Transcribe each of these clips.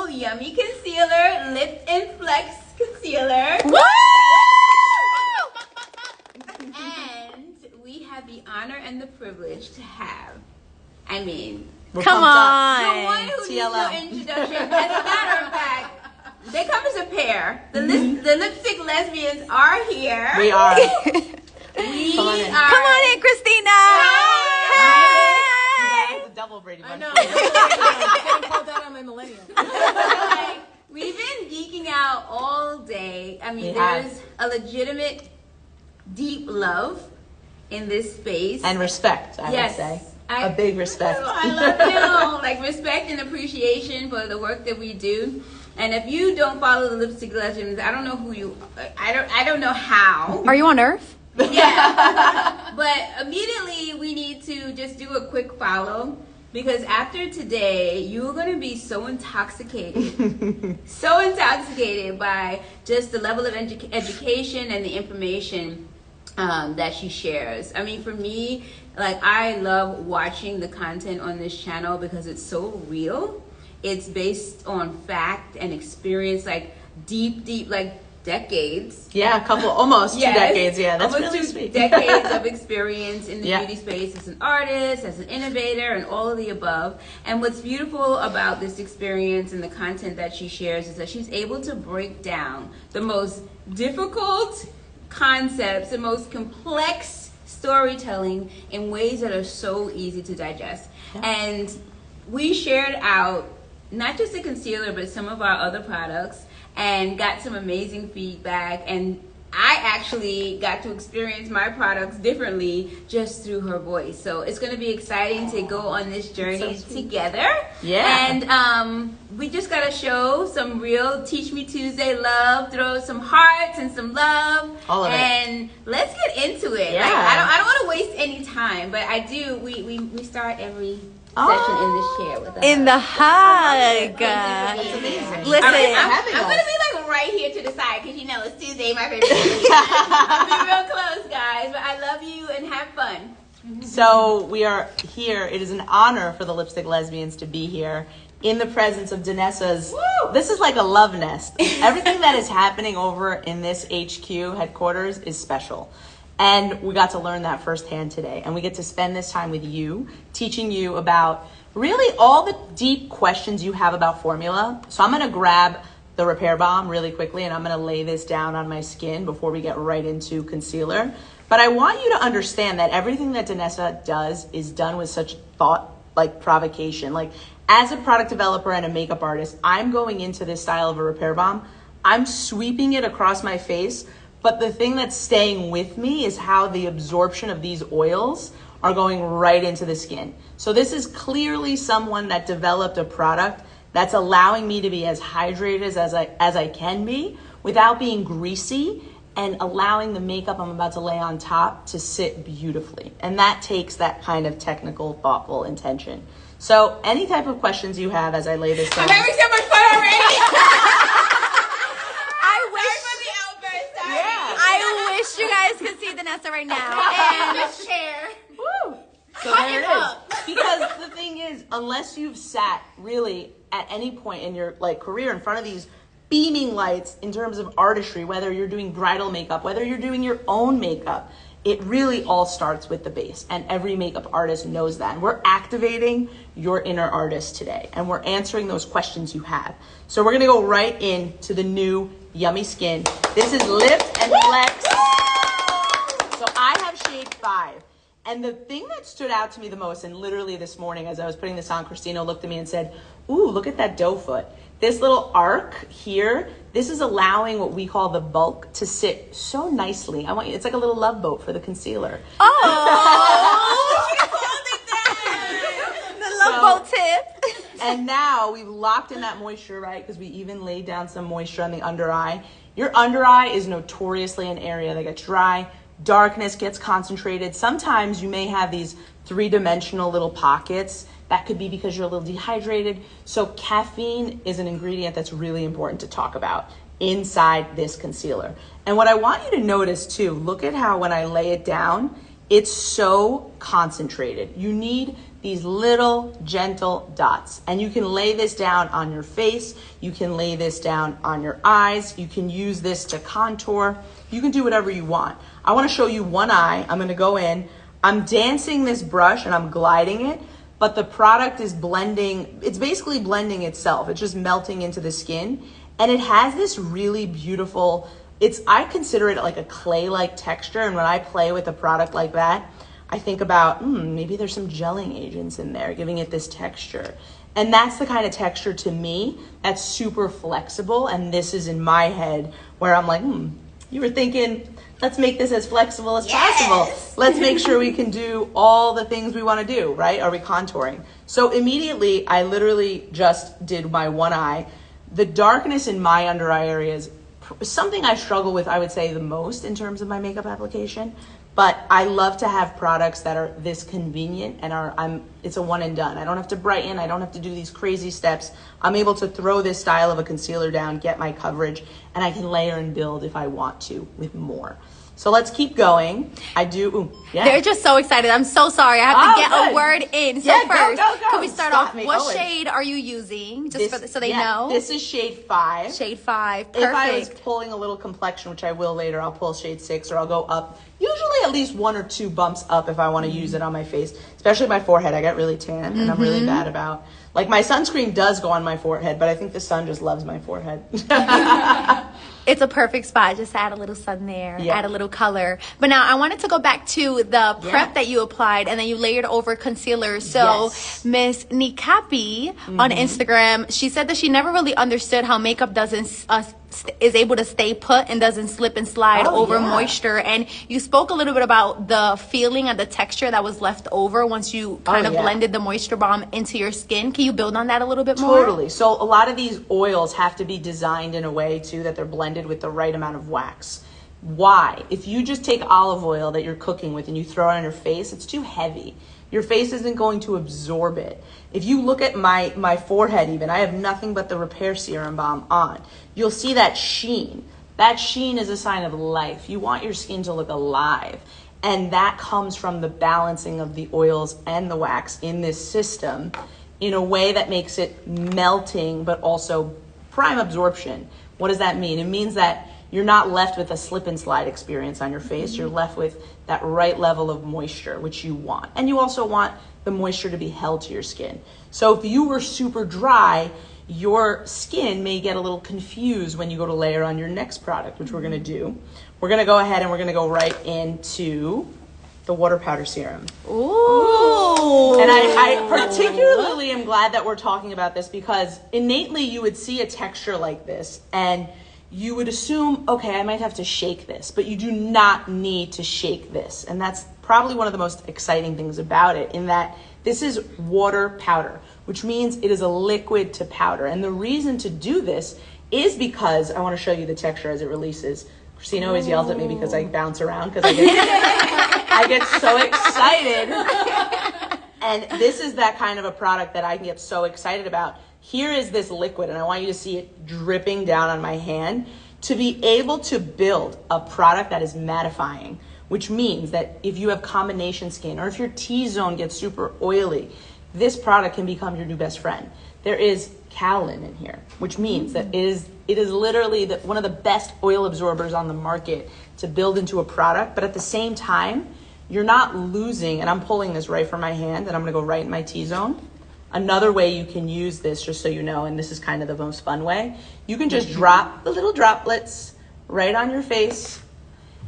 new Yummy Concealer, Lift and Flex Concealer. Woo! And we have the honor and the privilege to have, I mean, Come on. the one who needs no introduction. As a matter of fact, they come as a pair. The Lipstick Lesbians are here. We are. Come on in, Christina. Hi. It's a double Brady Bunch. I know. I'm getting called out on my millennial. Like, we've been geeking out all day. I mean, there's a legitimate deep love in this space. And respect, I would say. A big respect. I love you. Like, respect and appreciation for the work that we do. And if you don't follow the Lipstick Lesbians, I don't know who you. I don't know how. Are you on Earth? Yeah. But immediately we need to just do a quick follow, because after today you're going to be so intoxicated, by just the level of education and the information that she shares. I mean, for me, like, I love watching the content on this channel because it's so real. It's based on fact and experience, like deep, like decades. Yeah, almost 2 decades. Yeah, that's almost really 2 sweet. decades of experience in the beauty space as an artist, as an innovator, and all of the above. And what's beautiful about this experience and the content that she shares is that she's able to break down the most difficult concepts, the most complex storytelling in ways that are so easy to digest. Yeah. And we shared out not just the concealer, but some of our other products, and got some amazing feedback. And I actually got to experience my products differently just through her voice. So it's going to be exciting to go on this journey together. Yeah. And we just got to show some real Teach Me Tuesday love, throw some hearts and some love. All of it. And let's get into it. Yeah. Like, I don't want to waste any time, but I do. We start every session in this chair with us. In the hug. That's amazing. Listen, I'm going to be like right here to the side, because you know it's Tuesday, my favorite day. I'll be real close, guys, but I love you and have fun. So we are here. It is an honor for the Lipstick Lesbians to be here in the presence of Danessa's. Woo! This is like a love nest. Everything that is happening over in this HQ headquarters is special. And we got to learn that firsthand today. And we get to spend this time with you, teaching you about really all the deep questions you have about formula. So I'm going to grab the Repair Balm really quickly, and I'm going to lay this down on my skin before we get right into concealer. But I want you to understand that everything that Danessa does is done with such thought, like provocation. Like, as a product developer and a makeup artist, I'm going into this style of a Repair Balm. I'm sweeping it across my face. But the thing that's staying with me is how the absorption of these oils are going right into the skin. So this is clearly someone that developed a product that's allowing me to be as hydrated as I can be without being greasy, and allowing the makeup I'm about to lay on top to sit beautifully. And that takes that kind of technical, thoughtful intention. So any type of questions you have as I lay this down. I'm having so much fun already. I wish you guys could see Danessa right now. And chair. Woo! So there it is. Because the thing is, unless you've sat really at any point in your career in front of these beaming lights in terms of artistry, whether you're doing bridal makeup, whether you're doing your own makeup, it really all starts with the base. And every makeup artist knows that. And we're activating your inner artist today. And we're answering those questions you have. So we're going to go right into the new Yummy Skin. This is Lift and Flex. So I have shade 5. And the thing that stood out to me the most, and literally this morning as I was putting this on, Christina looked at me and said, ooh, look at that doe foot. This little arc here, this is allowing what we call the bulk to sit so nicely. It's like a little love boat for the concealer. Oh, she called it that. The love boat tip. And now we've locked in that moisture, right? Because we even laid down some moisture on the under eye. Your under eye is notoriously an area that gets dry. Darkness gets concentrated. Sometimes you may have these 3-dimensional little pockets. That could be because you're a little dehydrated. So caffeine is an ingredient that's really important to talk about inside this concealer. And what I want you to notice too, look at how when I lay it down, it's so concentrated. You need these little gentle dots. And you can lay this down on your face. You can lay this down on your eyes. You can use this to contour. You can do whatever you want. I want to show you one eye. I'm going to go in. I'm dancing this brush and I'm gliding it, but the product is blending. It's basically blending itself. It's just melting into the skin. And it has this really beautiful, I consider it like a clay-like texture. And when I play with a product like that, I think about, maybe there's some gelling agents in there, giving it this texture. And that's the kind of texture to me that's super flexible. And this is in my head where I'm like, you were thinking, let's make this as flexible as possible. Let's make sure we can do all the things we want to do, right? Are we contouring? So immediately, I literally just did my one eye. The darkness in my under eye area is something I struggle with, I would say, the most in terms of my makeup application. But I love to have products that are this convenient and it's a one and done. I don't have to brighten. I don't have to do these crazy steps. I'm able to throw this style of a concealer down, get my coverage, and I can layer and build if I want to with more. So let's keep going. They're just so excited. I'm so sorry. I have to get a word in. So first, go. can we start off? What shade are you using? So they know. This is shade 5. Shade 5. Perfect. If I was pulling a little complexion, which I will later, I'll pull shade 6 or I'll go up. Usually at least 1 or 2 bumps up if I want to use it on my face, especially my forehead. I get really tan and I'm really bad about, like, my sunscreen does go on my forehead, but I think the sun just loves my forehead. It's a perfect spot. Just add a little sun there, add a little color. But now I wanted to go back to the prep that you applied and then you layered over concealer. So Miss Nikapi on Instagram, she said that she never really understood how makeup is able to stay put and doesn't slip and slide over moisture. And you spoke a little bit about the feeling and the texture that was left over once you kind of blended the moisture bomb into your skin. Can you build on that a little bit more? Totally. So a lot of these oils have to be designed in a way too that they're blended with the right amount of wax. Why? If you just take olive oil that you're cooking with and you throw it on your face, it's too heavy. Your face isn't going to absorb it. If you look at my forehead even, I have nothing but the Repair Serum Balm on. You'll see that sheen. That sheen is a sign of life. You want your skin to look alive. And that comes from the balancing of the oils and the wax in this system in a way that makes it melting, but also prime absorption. What does that mean? It means that you're not left with a slip and slide experience on your face. You're left with that right level of moisture, which you want. And you also want the moisture to be held to your skin. So if you were super dry, your skin may get a little confused when you go to layer on your next product, which we're gonna do. We're gonna go ahead and we're gonna go right into the water powder serum. Ooh. And I particularly am glad that we're talking about this because innately you would see a texture like this and you would assume, okay, I might have to shake this, but you do not need to shake this. And that's probably one of the most exciting things about it in that this is water powder, which means it is a liquid to powder. And the reason to do this is because I want to show you the texture as it releases. Christina always yells at me because I bounce around because I get so excited. And this is that kind of a product that I can get so excited about. Here is this liquid, and I want you to see it dripping down on my hand. To be able to build a product that is mattifying, which means that if you have combination skin or if your T-zone gets super oily, this product can become your new best friend. There is kaolin in here, which means that it is literally one of the best oil absorbers on the market to build into a product, but at the same time, you're not losing, and I'm pulling this right from my hand, and I'm gonna go right in my T-zone. Another way you can use this, just so you know, and this is kind of the most fun way, you can just drop the little droplets right on your face,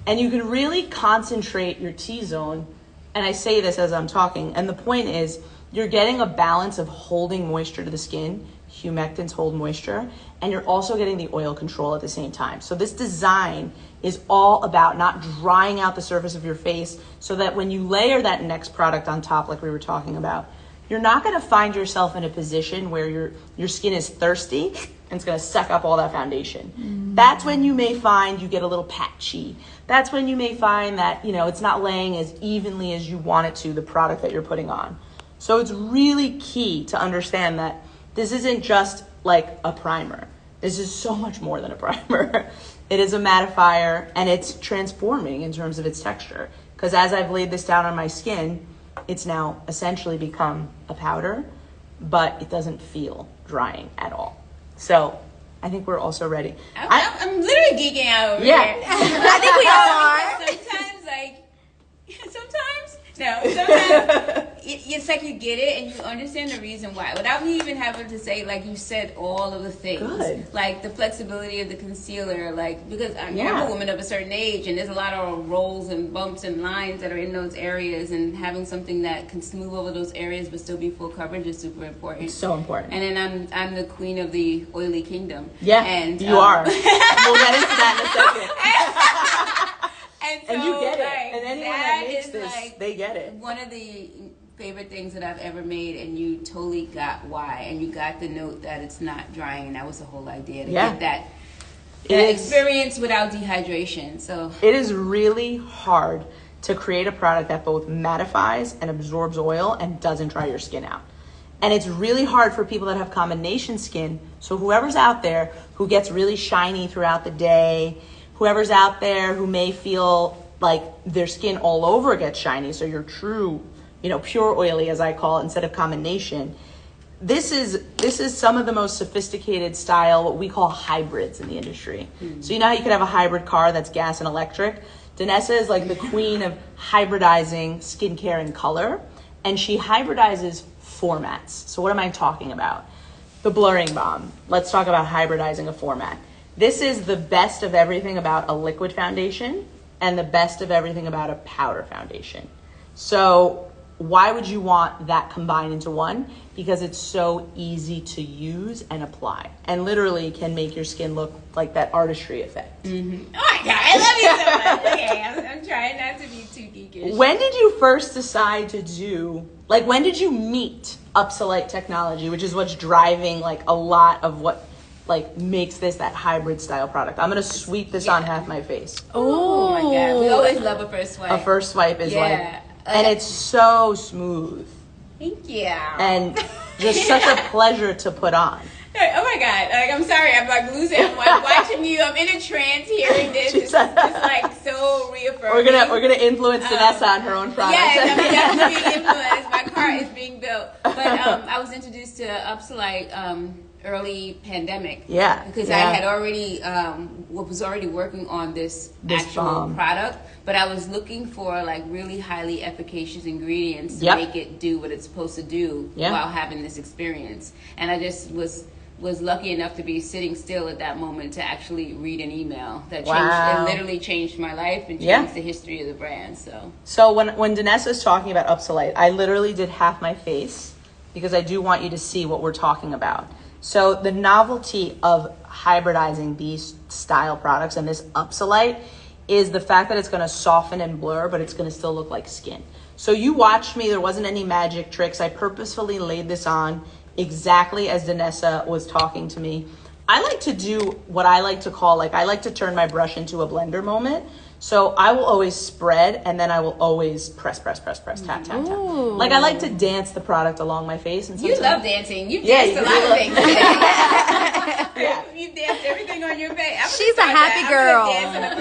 and you can really concentrate your T-zone. And I say this as I'm talking, and the point is, you're getting a balance of holding moisture to the skin. Humectants hold moisture, and you're also getting the oil control at the same time. So this design is all about not drying out the surface of your face so that when you layer that next product on top, like we were talking about, you're not gonna find yourself in a position where your skin is thirsty and it's gonna suck up all that foundation. That's when you may find you get a little patchy. That's when you may find that, it's not laying as evenly as you want it to, the product that you're putting on. So it's really key to understand that this isn't just like a primer. This is so much more than a primer. It is a mattifier and it's transforming in terms of its texture. Because as I've laid this down on my skin, it's now essentially become a powder, but it doesn't feel drying at all. So I think we're also ready. I'm literally geeking out over Yeah. here. I think we all are. Sometimes it's like you get it and you understand the reason why without me even having to say, like you said, all of the things. Good. Like the flexibility of the concealer, like because I'm a woman of a certain age and there's a lot of rolls and bumps and lines that are in those areas, and having something that can smooth over those areas but still be full coverage is super important. It's so important. And then I'm the queen of the oily kingdom. Yeah, and you are. We'll get into that in a second. And you get it. Like, and anyone that makes this, they get it. One of the favorite things that I've ever made, and you totally got why, and you got the note that it's not drying, and that was the whole idea to get that experience without dehydration. So it is really hard to create a product that both mattifies and absorbs oil and doesn't dry your skin out. And it's really hard for people that have combination skin. So whoever's out there who gets really shiny throughout the day, whoever's out there who may feel like their skin all over gets shiny, so you're true, pure oily, as I call it, instead of combination. This is some of the most sophisticated style, what we call hybrids in the industry. So you know how you could have a hybrid car that's gas and electric? Danessa is like the queen of hybridizing skincare and color, and she hybridizes formats. So what am I talking about? The blurring balm. Let's talk about hybridizing a format. This is the best of everything about a liquid foundation and the best of everything about a powder foundation. So why would you want that combined into one? Because it's so easy to use and apply, and literally can make your skin look like that artistry effect. Mm-hmm. Oh my God, I love you so much. Okay, I'm trying not to be too geekish. When did you first decide to do, when did you meet Upsolite technology, which is what's driving a lot of what makes this that hybrid style product? I'm gonna sweep this on half my face. Oh my God, we always love a first swipe. A first swipe is and it's so smooth. Thank you. And just such a pleasure to put on. Oh my God, I'm sorry, I'm losing, I'm watching you, I'm in a trance hearing this, it's just so reaffirming. We're gonna influence Danessa on her own product. Yes, I'm definitely being influenced, my car is being built. But I was introduced to Upsolite early pandemic. Yeah. Because I had already was already working on this actual product, but I was looking for really highly efficacious ingredients to make it do what it's supposed to do while having this experience. And I just was lucky enough to be sitting still at that moment to actually read an email that changed, it literally changed my life and changed the history of the brand. So when Danessa is talking about Upsolite, I literally did half my face because I do want you to see what we're talking about. So the novelty of hybridizing these style products and this Upsolite is the fact that it's going to soften and blur, but it's going to still look like skin. So you watched me, there wasn't any magic tricks. I purposefully laid this on exactly as Danessa was talking to me. I like to do what I like to call, I like to turn my brush into a blender moment. So I will always spread, and then I will always press, tap, tap. I like to dance the product along my face. And you love dancing. You've danced a lot of things today. You've danced everything on your face. She's a happy girl.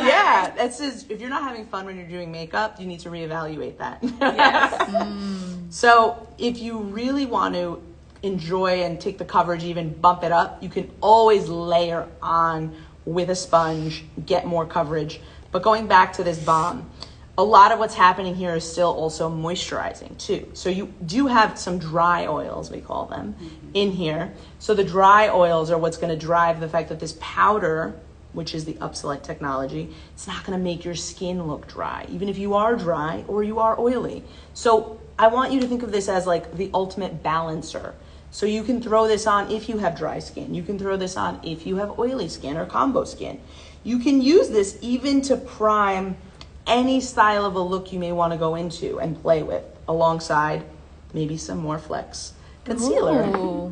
Yeah, that's just, if you're not having fun when you're doing makeup, you need to reevaluate that. Yes. So if you really want to enjoy and take the coverage, even bump it up, you can always layer on with a sponge, get more coverage. But going back to this balm, a lot of what's happening here is still also moisturizing too. So you do have some dry oils, we call them, in here. So the dry oils are what's going to drive the fact that this powder, which is the Upsolite technology, it's not going to make your skin look dry, even if you are dry or you are oily. So I want you to think of this as the ultimate balancer. So you can throw this on if you have dry skin. You can throw this on if you have oily skin or combo skin. You can use this even to prime any style of a look you may want to go into and play with, alongside maybe some more Flex concealer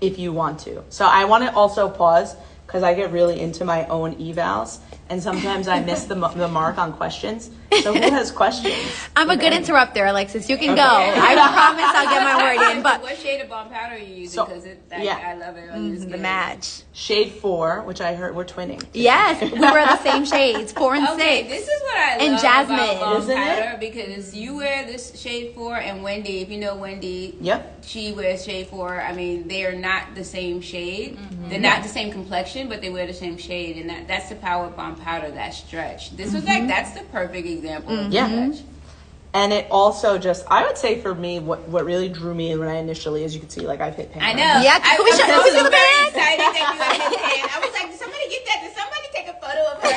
if you want to. So I want to also pause because I get really into my own evals and sometimes I miss the mark on questions. So who has questions? I'm a good interrupter, Alexis. You can go. I promise I'll get my word in. But what shade of bomb powder are you using? Because I love it on your skin. the match. Shade 4, which I heard we're twinning. Yes, we wear the same shades, 4 and 6. Okay, this is what I And love Jasmine, about bomb isn't it? powder, because you wear this shade 4, and Wendy, if you know Wendy, Yep. she wears shade 4. I mean, they are not the same shade. They're not the same complexion, but they wear the same shade, and that's the power of bomb powder, that stretch. This was like, that's the perfect example of stretch. And it also just, I would say for me, what really drew me in when I initially, as you can see, like I've hit pan. I know. Yeah, I can we was show so the very pan? excited that you had hit pan. I was like, did somebody get that? Did somebody take a photo of her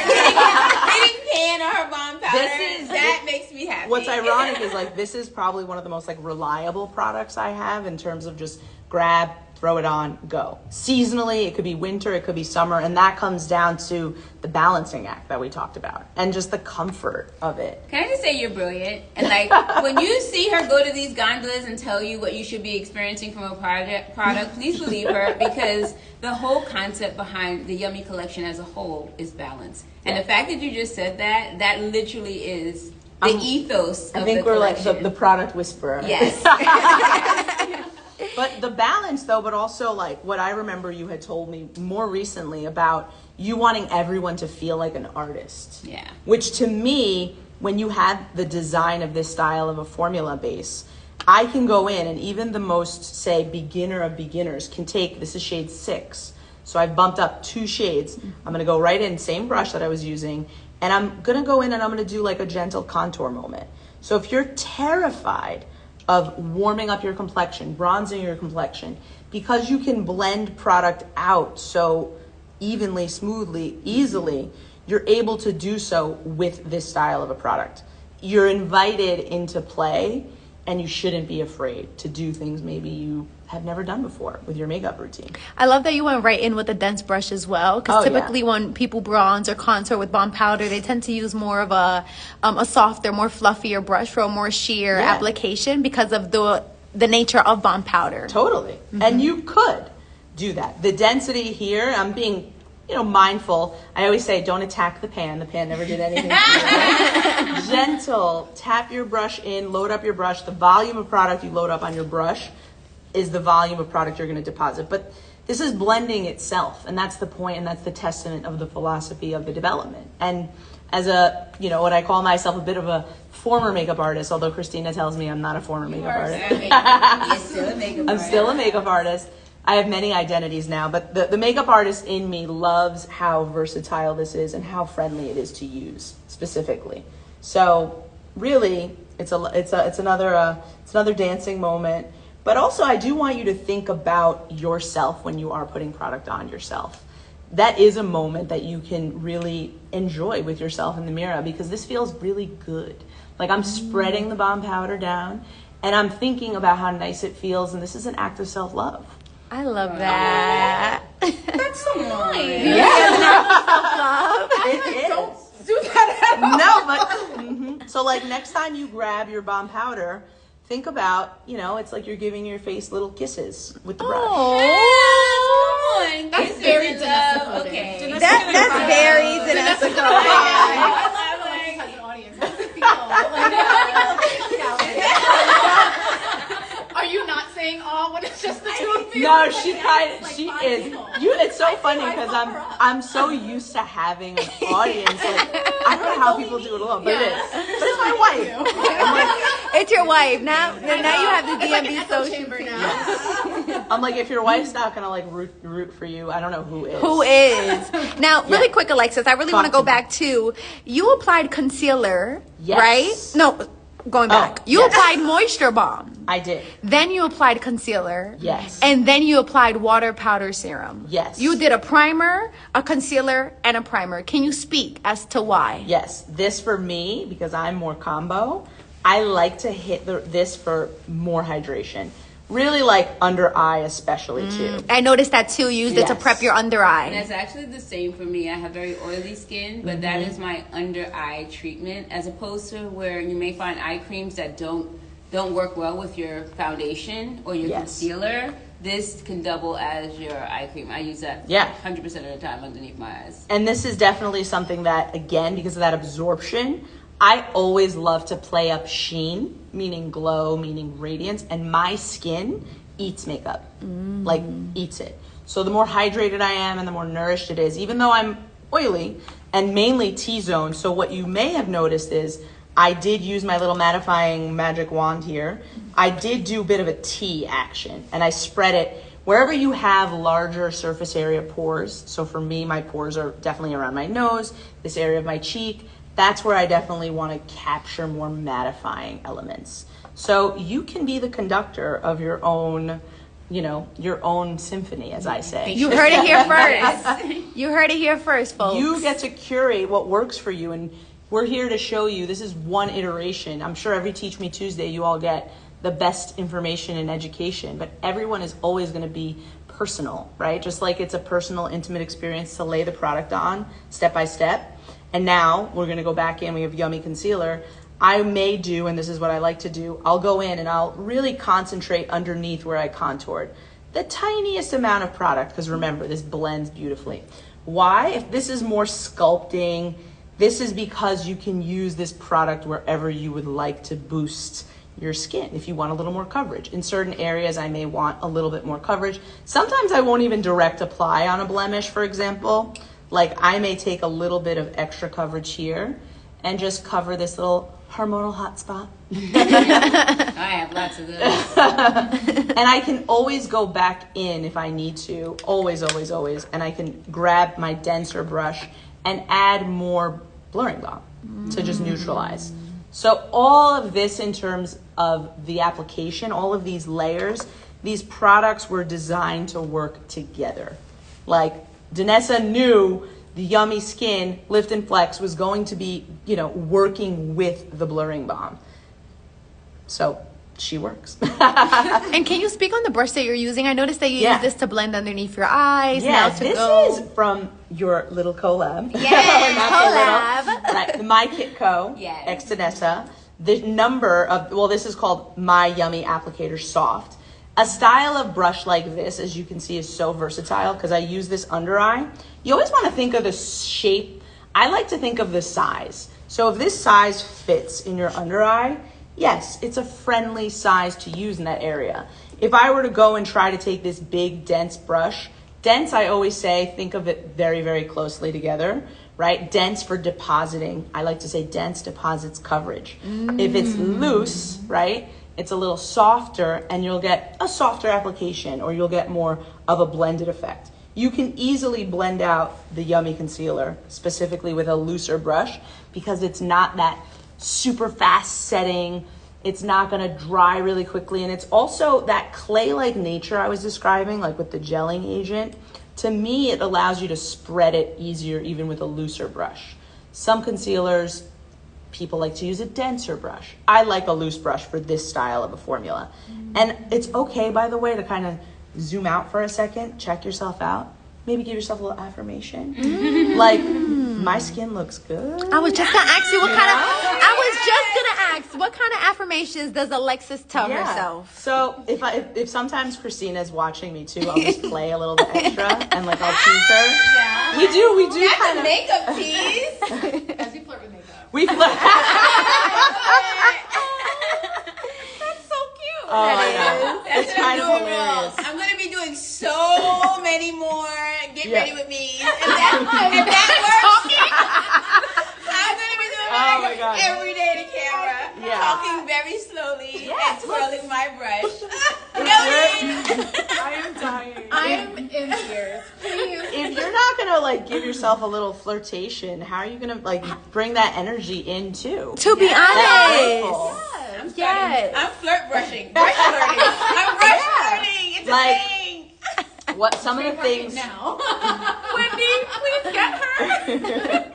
hitting pan on her bomb powder? That makes me happy. What's ironic is like this is probably one of the most like reliable products I have in terms of just grab, throw it on, go. Seasonally, it could be winter, it could be summer, and that comes down to the balancing act that we talked about and just the comfort of it. Can I just say you're brilliant? And like when you see her go to these gondolas and tell you what you should be experiencing from a product, please believe her, because the whole concept behind the Yummy collection as a whole is balance. And the fact that you just said that literally is the ethos of I think the we're collection. like the product whisperer. Yes. But the balance though, but also like what I remember you had told me more recently about you wanting everyone to feel like an artist. Yeah. Which to me, when you have the design of this style of a formula base, I can go in and even the most, say, beginner of beginners can take, this is shade 6. So I've bumped up 2 shades. I'm going to go right in, same brush that I was using, and I'm going to go in and I'm going to do like a gentle contour moment. So if you're terrified of warming up your complexion, bronzing your complexion, because you can blend product out so evenly, smoothly, easily, you're able to do so with this style of a product. You're invited into play, and you shouldn't be afraid to do things maybe you have never done before with your makeup routine. I love that you went right in with a dense brush as well, because typically when people bronze or contour with bomb powder, they tend to use more of a softer, more fluffier brush for a more sheer application because of the nature of bomb powder. Totally. And you could do that. The density here, I'm being mindful. I always say, don't attack the pan. The pan never did anything to you. Gentle. Tap your brush in, load up your brush. The volume of product you load up on your brush is the volume of product you're going to deposit. But this is blending itself, and that's the point, and that's the testament of the philosophy of the development. And as a, what I call myself a bit of a former makeup artist, although Christina tells me I'm not a former makeup artist. You're still a makeup I'm artist. still a makeup artist. I have many identities now, but the makeup artist in me loves how versatile this is and how friendly it is to use specifically. So really, it's another dancing moment. But also, I do want you to think about yourself when you are putting product on yourself. That is a moment that you can really enjoy with yourself in the mirror, because this feels really good. Like I'm spreading the bomb powder down, and I'm thinking about how nice it feels, and this is an act of self-love. I love that. That's so nice. It is. Don't do that at all. No, but so like next time you grab your bomb powder, think about, it's like you're giving your face little kisses with the brush. Oh, Come on, That's kisses very and Danessa love. coded. Okay. Danessa that's very Danessa coded. I love Alexis has an audience. How does it feel? Are you not saying "oh" when it's just the two of you? No, Like, she is. It's so funny because I'm so used to having an audience. Like I don't know how people do it alone, but it is. But it's my wife. I'm like, It's your wife. Now you have the It's like an DMV echo social chamber feed. now. I'm like, if your wife's not gonna like root for you, I don't know who is. Who is? Now, really quick, Alexis, I really want to go back to, you applied concealer, Yes. right? No, going back. You yes. applied moisture bomb. I did. Then you applied concealer. Yes. And then you applied water powder serum. Yes. You did a primer, a concealer, and a primer. Can you speak as to why? Yes, this for me, because I'm more combo, I like to hit this for more hydration. Really like under eye especially too. I noticed that too. You used it to Yes. prep your under And eye. that's actually the same for me. I have very oily skin, but that is my under eye treatment, as opposed to where you may find eye creams that don't work well with your foundation or your Yes. concealer. this can double as your eye cream. I use that 100% of the time underneath my eyes. And this is definitely something that, again, because of that absorption, I always love to play up sheen, meaning glow, meaning radiance, and my skin eats makeup, like eats it. So the more hydrated I am and the more nourished it is, even though I'm oily and mainly T-zone. So what you may have noticed is I did use my little mattifying magic wand here. I did do a bit of a T action, and I spread it wherever you have larger surface area pores. So for me, my pores are definitely around my nose, this area of my cheek. That's where I definitely want to capture more mattifying elements. So you can be the conductor of your own, your own symphony, as I say. You heard it here first. You heard it here first, folks. You get to curate what works for you, and we're here to show you. This is one iteration. I'm sure every Teach Me Tuesday you all get the best information in education, but everyone is always going to be personal, right? Just like it's a personal, intimate experience to lay the product on step by step. And now we're going to go back in. We have Yummy Concealer. I may do, and this is what I like to do, I'll go in and I'll really concentrate underneath where I contoured. The tiniest amount of product, because remember, this blends beautifully. Why? If this is more sculpting, this is because you can use this product wherever you would like to boost your skin. If you want a little more coverage. In certain areas, I may want a little bit more coverage. Sometimes I won't even direct apply on a blemish, for example. Like I may take a little bit of extra coverage here and just cover this little hormonal hot spot. I have lots of those. And I can always go back in if I need to. Always, always, always. And I can grab my denser brush and add more blurring balm to just neutralize. So all of this in terms of the application, all of these layers, these products were designed to work together. Like Danessa knew the Yummy Skin Lift and Flex was going to be, working with the blurring balm. So she works. And can you speak on the brush that you're using? I noticed that you use this to blend underneath your eyes. Yeah, this is from your little collab. Yeah, collab. Right, My Kit Co. Yes. Ex Danessa. The number of, this is called My Yummy Applicator Soft. A style of brush like this, as you can see, is so versatile because I use this under eye. You always want to think of the shape. I like to think of the size. So if this size fits in your under eye, yes, it's a friendly size to use in that area. If I were to go and try to take this big, dense brush, dense, I always say, think of it very, very closely together, right? Dense for depositing. I like to say dense deposits coverage. If it's loose, right, it's a little softer and you'll get a softer application or you'll get more of a blended effect. You can easily blend out the Yummy Concealer, specifically with a looser brush, because it's not that super fast setting. It's not going to dry really quickly. And it's also that clay-like nature I was describing, like with the gelling agent. To me, it allows you to spread it easier even with a looser brush. Some concealers, people like to use a denser brush. I like a loose brush for this style of a formula. And it's okay, by the way, to kind of zoom out for a second, check yourself out. Maybe give yourself a little affirmation. Like, my skin looks good. I was just gonna ask you what kind of affirmations does Alexis tell herself? So if sometimes Christina's watching me too, I'll just play a little bit extra and like I'll tease her. Yeah. We do That's kind a of makeup tease. As we flirt with makeup. we flirt. That's so cute. Oh, I know. That's It's what kind I'm of doing hilarious. wrong. I'm gonna be doing so many more Get Ready With Me. If that works. So I'm gonna be doing Oh my God. every day to camera. Yeah. Talking very slowly and twirling my brush. I am dying. I am in tears. Please. If you're not gonna like give yourself a little flirtation, how are you gonna like bring that energy in too? To be honest. Yes. I'm flirt brushing. Brush flirting. I'm brush flirting. It's Like- a thing. What some of the things Now. Wendy, please get her.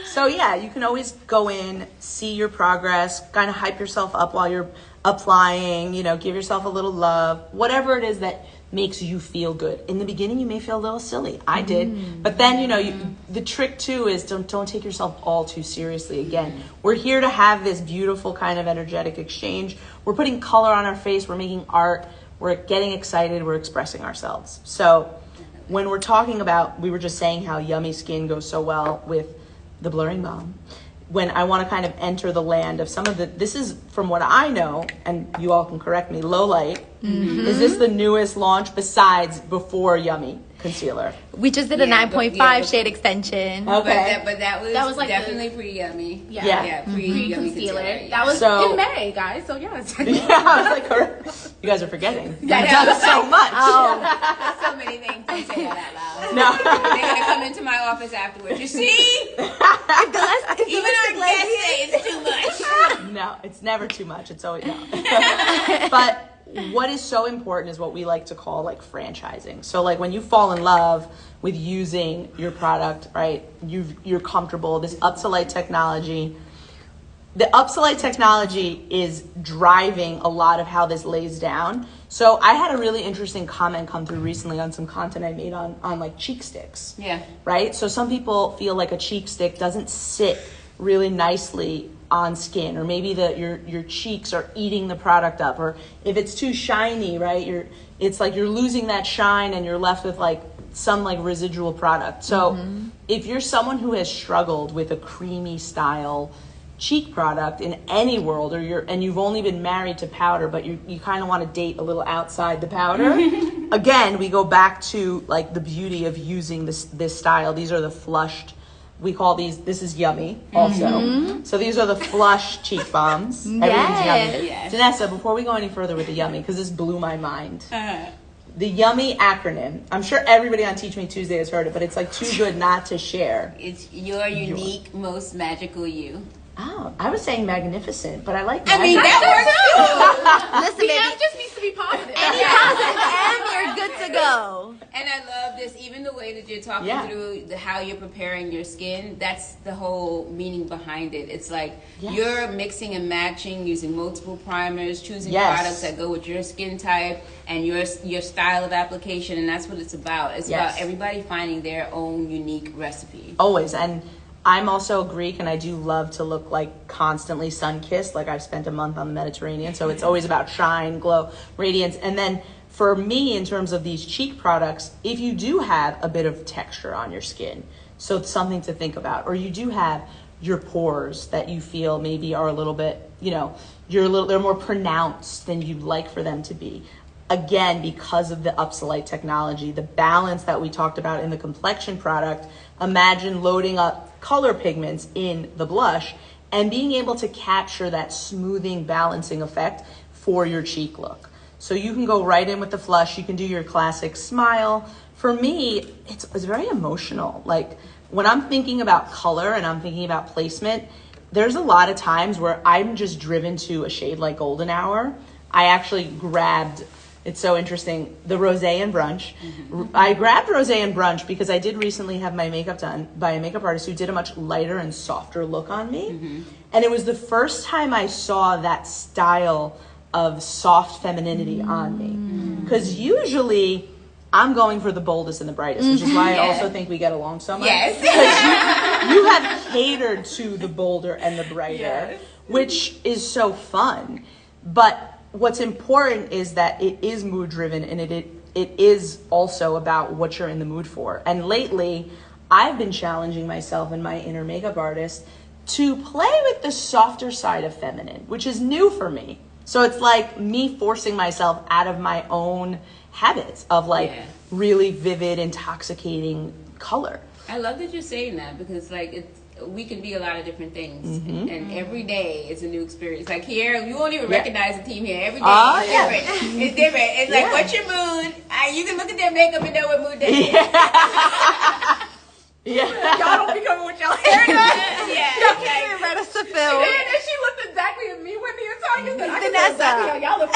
So yeah, you can always go in, see your progress, kind of hype yourself up while you're applying, give yourself a little love, whatever it is that makes you feel good. In the beginning, you may feel a little silly. I did. But then, the trick too is don't take yourself all too seriously. Again, we're here to have this beautiful kind of energetic exchange. We're putting color on our face. We're making art. we're getting excited, we're expressing ourselves. So when we're talking about, we were just saying how yummy skin goes so well with the blurring balm. When I want to kind of enter the land of some of the, this is from what I know, and you all can correct me, Low Light. Is this the newest launch besides before Yummy concealer? We just did a 9.5 shade extension. Okay. But that was like definitely pre-Yummy. Yeah. Pre-Yummy Concealer. concealer. That was So- in May, guys. So yeah. Yeah, I was like, you guys are forgetting. You've done so much. So many things. Don't say that out loud. No. They're gonna come into my office afterwards. You see? Even our guests say it's too much. No, it's never too much. It's always no. But what is so important is what we like to call like franchising. So like when you fall in love with using your product, right? You're comfortable. This up to light technology. The up to light technology is driving a lot of how this lays down. So I had a really interesting comment come through recently on some content I made on like cheek sticks. Yeah. Right? So some people feel like a cheek stick doesn't sit really nicely on skin, or maybe that your cheeks are eating the product up, or if it's too shiny, right? It's like you're losing that shine and you're left with like some like residual product. So if you're someone who has struggled with a creamy style cheek product in any world, or you've only been married to powder, but you kind of want to date a little outside the powder, again, we go back to like the beauty of using this style. These are the flushed, we call these, this is Yummy also. So these are the flush cheek balms. Everything's Yummy. Yes. Danessa, before we go any further with the Yummy, because this blew my mind. The Yummy acronym, I'm sure everybody on Teach Me Tuesday has heard it, but it's like too good not to share. It's your unique, most magical you. Oh, I was saying magnificent, but I like I mean, that works too. Listen, baby, DM just needs to be positive. any positive M, you're good to go. And I love this, even the way that you're talking Yeah. through how you're preparing your skin. That's the whole meaning behind it. It's like you're mixing and matching, using multiple primers, choosing products that go with your skin type and your style of application, and that's what it's about. It's about everybody finding their own unique recipe. Always. And I'm also Greek, and I do love to look like constantly sun-kissed. Like I've spent a month on the Mediterranean, so it's always about shine, glow, radiance. And then for me, in terms of these cheek products, if you do have a bit of texture on your skin, so it's something to think about, or you do have your pores that you feel maybe are a little bit, they're more pronounced than you'd like for them to be. Again, because of the Upsolite technology, the balance that we talked about in the complexion product, imagine loading up color pigments in the blush and being able to capture that smoothing, balancing effect for your cheek look. So you can go right in with the flush. You can do your classic smile. For me, it's very emotional. Like when I'm thinking about color and I'm thinking about placement, there's a lot of times where I'm just driven to a shade like Golden Hour. I actually grabbed, it's so interesting, the Rosé and Brunch. I grabbed Rosé and Brunch because I did recently have my makeup done by a makeup artist who did a much lighter and softer look on me. And it was the first time I saw that style of soft femininity on me. Because usually I'm going for the boldest and the brightest, which is why I also think we get along so much. Yes. Because you have catered to the bolder and the brighter, which is so fun. But what's important is that it is mood driven, and it is also about what you're in the mood for. And lately, I've been challenging myself and my inner makeup artist to play with the softer side of feminine, which is new for me. So it's like me forcing myself out of my own habits of like really vivid, intoxicating color. I love that you're saying that, because like we can be a lot of different things, and every day is a new experience. Like here, you won't even recognize the team here. Every day is different. It's different. It's like, what's your mood? You can look at their makeup and know what mood they're in. Y'all don't be coming with y'all hair done. Y'all can't even let us to film. And she looked exactly at me when you're talking. I can Danessa. tell exactly how y'all look.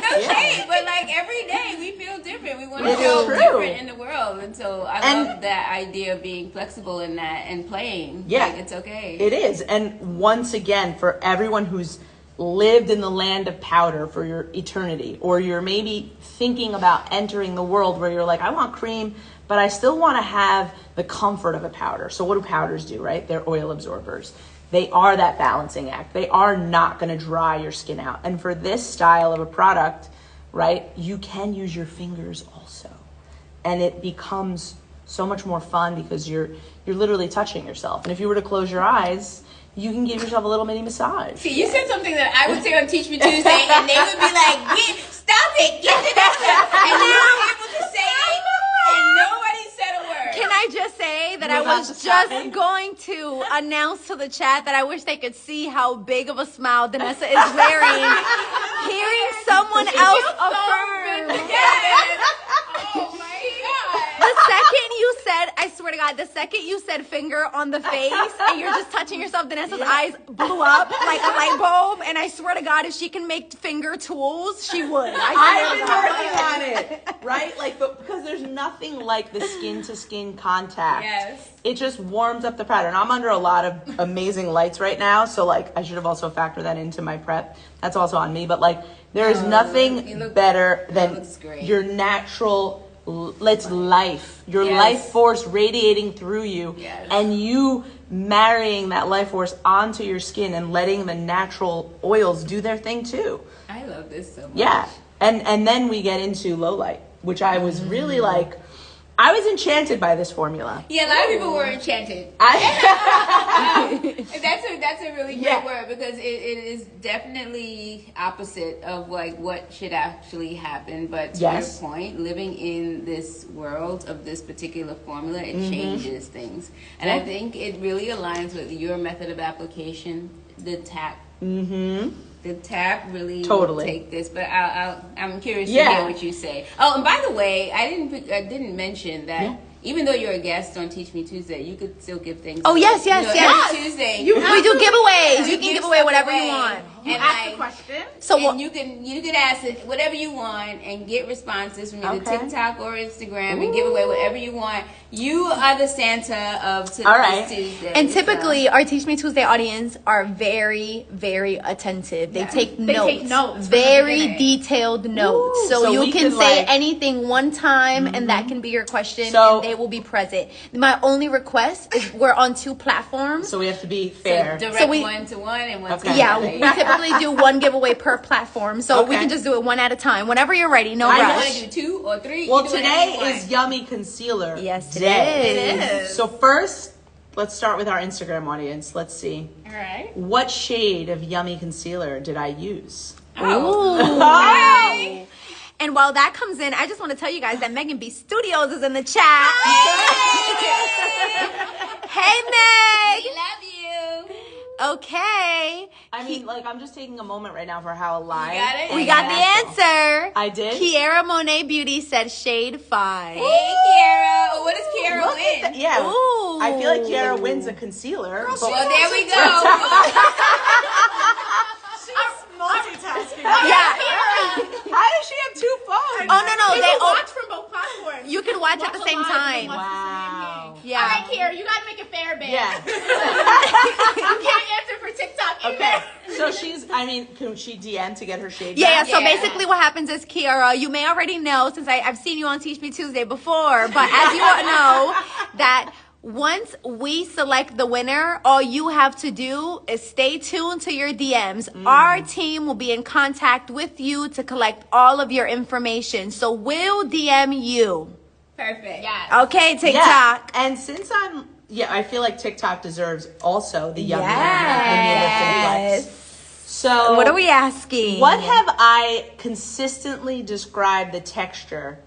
No shade, but like every day we feel different. We want to feel different in the world, and so I love that idea of being flexible in that and playing. Like, it's okay. It is. And once again, for everyone who's lived in the land of powder for your eternity, or you're maybe thinking about entering the world where you're like, I want cream, but I still want to have the comfort of a powder. So what do powders do, right? They're oil absorbers. They are that balancing act. They are not going to dry your skin out. And for this style of a product, right? You can use your fingers also. And it becomes so much more fun because you're literally touching yourself. And if you were to close your eyes, you can give yourself a little mini massage. See, you said something that I would say on Teach Me Tuesday, and they would be like, stop it, get to that. And you were able to say it, and nobody said a word. Can I just say that I was just going to announce to the chat that I wish they could see how big of a smile Danessa is wearing, hearing someone else affirm. Yes. Oh my God. The second you said, I swear to God, the second you said finger on the face and you're just touching yourself, Danessa's eyes blew up like a light bulb. And I swear to God, if she can make finger tools, she would. I've been working on it, right? Like, because there's nothing like the skin to skin contact. Yes. It just warms up the pattern. I'm under a lot of amazing lights right now, so like I should have also factored that into my prep. That's also on me, but like there is nothing better than your natural. Let's life, your life force radiating through you, and you marrying that life force onto your skin and letting the natural oils do their thing too. I love this so much. Yeah, and then we get into low light, which I was really like, I was enchanted by this formula. Yeah, a lot of people were enchanted. That's a really great word, because it is definitely opposite of like what should actually happen. But to your point, living in this world of this particular formula, it changes things. And I think it really aligns with your method of application, the tap. The tap really will take this, but I'm curious to hear what you say. Oh, and by the way, I didn't mention that even though you're a guest on Teach Me Tuesday, you could still give things. Oh, yes. Every Tuesday. We do giveaways. You can give away whatever you want. You ask a question. So and you can ask it whatever you want and get responses from either TikTok or Instagram and give away whatever you want. You are the Santa of this Tuesday. And typically, our Teach Me Tuesday audience are very, very attentive. They take notes. Very detailed notes. So you can say anything one time, and that can be your question, and they will be present. My only request is we're on 2 platforms. So we have to be fair. So direct one-to-one and one-to-one. Yeah, we typically do 1 giveaway per platform. So we can just do it 1 at a time. Whenever you're ready, no rush. I want to do 2 or 3. Well, today is Yummy Concealer. Yes, it is. So first, let's start with our Instagram audience. Let's see. All right. What shade of Yummy Concealer did I use? Oh. And while that comes in, I just want to tell you guys that Megan B Studios is in the chat. Hey, Meg. We love you. Okay. I mean, like, I'm just taking a moment right now for how alive. You got it? We got the answer. I did? Kiara Monet Beauty said shade 5. Hey, Kiara. Oh, what does Kiara win? Yeah. Ooh. I feel like Kiara wins a concealer. Well, there we go. Multitasking. Yeah. How does she have 2 phones? Oh, no. They watch from both platforms. You can watch at the same time. Wow. Yeah. All right, Kiara, you gotta make it fair, babe. Yeah. You can't answer for TikTok either. Okay. So can she DM to get her shade Yeah, back? so basically what happens is, Kiara, you may already know since I've seen you on Teach Me Tuesday before, but as you all know, that once we select the winner, all you have to do is stay tuned to your DMs. Our team will be in contact with you to collect all of your information. So we'll DM you. Perfect. Yeah. Okay, TikTok. Yeah. And since I feel like TikTok deserves also the Yummy Yes. Flex. So What are we asking? What have I consistently described the texture?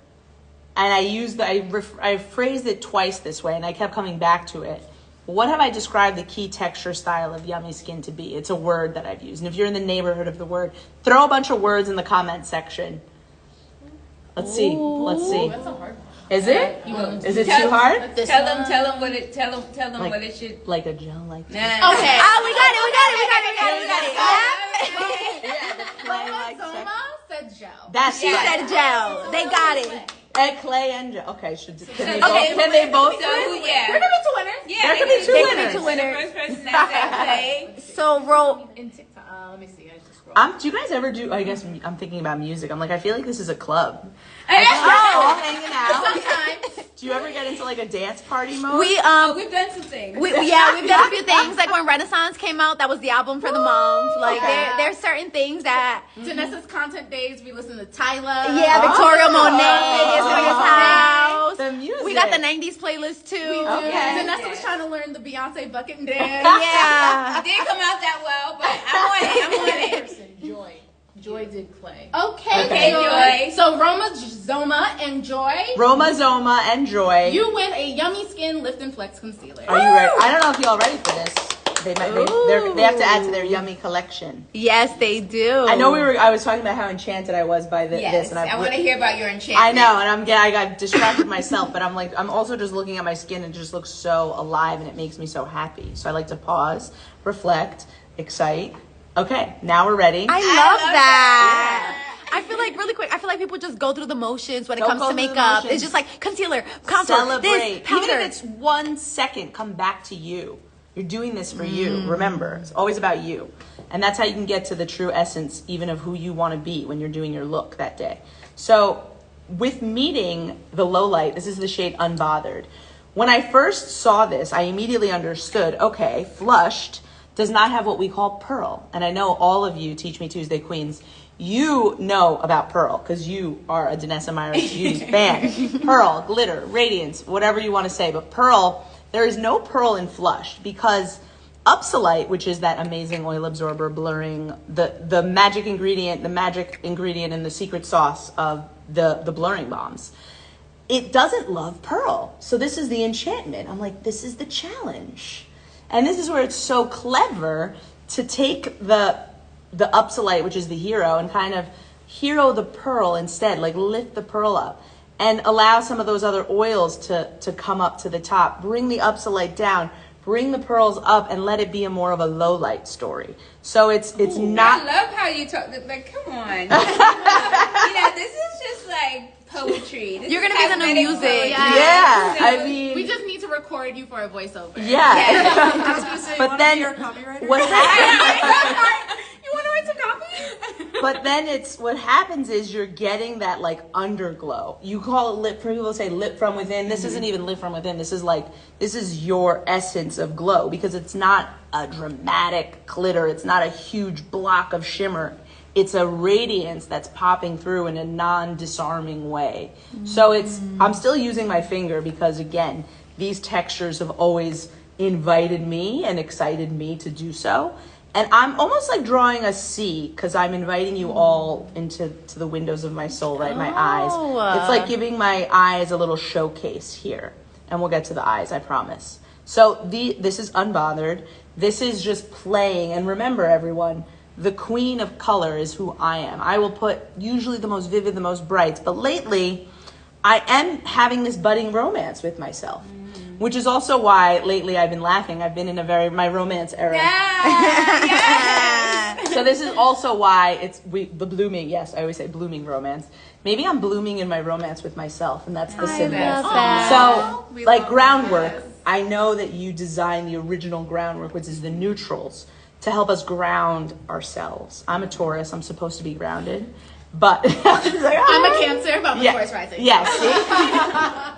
And I phrased it twice this way, and I kept coming back to it. What have I described the key texture style of Yummy Skin to be? It's a word that I've used. And if you're in the neighborhood of the word, throw a bunch of words in the comment section. Let's see. That's a hard one. Is it? Is it too hard? Tell them what it should. Like a gel, like Nah. Okay. Oh, we got it. yeah, the clay like Soma said gel. That's She said gel. They got it. And clay and gel. Okay, can they Okay, both do so it? yeah. There could be 2 winners. Yeah, There could be two be winners. The first person that said clay. So, In TikTok. Let me see. I just scrolled. Do you guys ever do, I guess I'm thinking about music. I'm like, I feel like this is a club. I guess we're all hanging out. Sometimes. Do you ever get into like a dance party mode? We've done some things. we've done a few things. Like when Renaissance came out, that was the album for the month. Like there's certain things that Danessa's content days, we listen to Tyler. Yeah, Victoria Monet is doing his house. The music. We got the 90s playlist too. We do. Okay. Danessa was trying to learn the Beyonce bucket and dance. Yeah. It didn't come out that well, but I'm on it. Joy did play. Okay, Joy. So Roma, Zoma, and Joy. Roma, Zoma, and Joy. You win a Yummy Skin Lift and Flex Concealer. Are you ready? I don't know if y'all ready for this. They have to add to their Yummy collection. Yes, they do. I know I was talking about how enchanted I was by this. Yes, And I want to hear about your enchantment. I know, and I got distracted myself, but I'm also just looking at my skin and it just looks so alive and it makes me so happy. So I like to pause, reflect, excite. Okay, now we're ready. I love that. I feel like really quick. I feel like people just go through the motions when it comes to makeup. It's just like concealer, contour, Celebrate. this, powder. Even if it's 1 second, come back to you. You're doing this for you. Remember, it's always about you. And that's how you can get to the true essence even of who you want to be when you're doing your look that day. So with meeting the low light, this is the shade Unbothered. When I first saw this, I immediately understood, okay, Flushed does not have what we call pearl. And I know all of you Teach Me Tuesday Queens, you know about pearl because you are a Danessa Myricks Beauty fan. Pearl, glitter, radiance, whatever you want to say. But pearl, there is no pearl in Flushed because Upsolite, which is that amazing oil absorber blurring, the magic ingredient in the secret sauce of the blurring bombs, it doesn't love pearl. So this is the enchantment. I'm like, this is the challenge. And this is where it's so clever to take the Upsolite, which is the hero, and kind of hero the pearl instead, like lift the pearl up and allow some of those other oils to come up to the top. Bring the Upsolite down, bring the pearls up, and let it be more of a low light story. So it's not. I love how you talk. Like, come on. This is just like poetry. You're gonna be the new music. Yeah, I mean, we just need to record you for a voiceover. Yeah. I was gonna say, But then you're a copywriter? what happens? You want to write some copy? But then what happens is you're getting that like underglow. You call it lit. People say lit from within. This isn't even lit from within. This is your essence of glow because it's not a dramatic glitter. It's not a huge block of shimmer. It's a radiance that's popping through in a non-disarming way. So I'm still using my finger because again, these textures have always invited me and excited me to do so. And I'm almost like drawing a C because I'm inviting you all into the windows of my soul, right? My eyes. It's like giving my eyes a little showcase here. And we'll get to the eyes, I promise. So this is Unbothered. This is just playing. And remember, everyone, the queen of color is who I am. I will put usually the most vivid, the most bright. But lately, I am having this budding romance with myself. Which is also why lately I've been laughing. I've been in my romance era. Yes. So this is also why the blooming, yes, I always say blooming romance. Maybe I'm blooming in my romance with myself, and that's the symbol. So, like Groundwork, I know that you designed the original Groundwork, which is the neutrals, to help us ground ourselves. I'm a Taurus, I'm supposed to be grounded. But I'm a Cancer, but I'm a Taurus rising. Yes.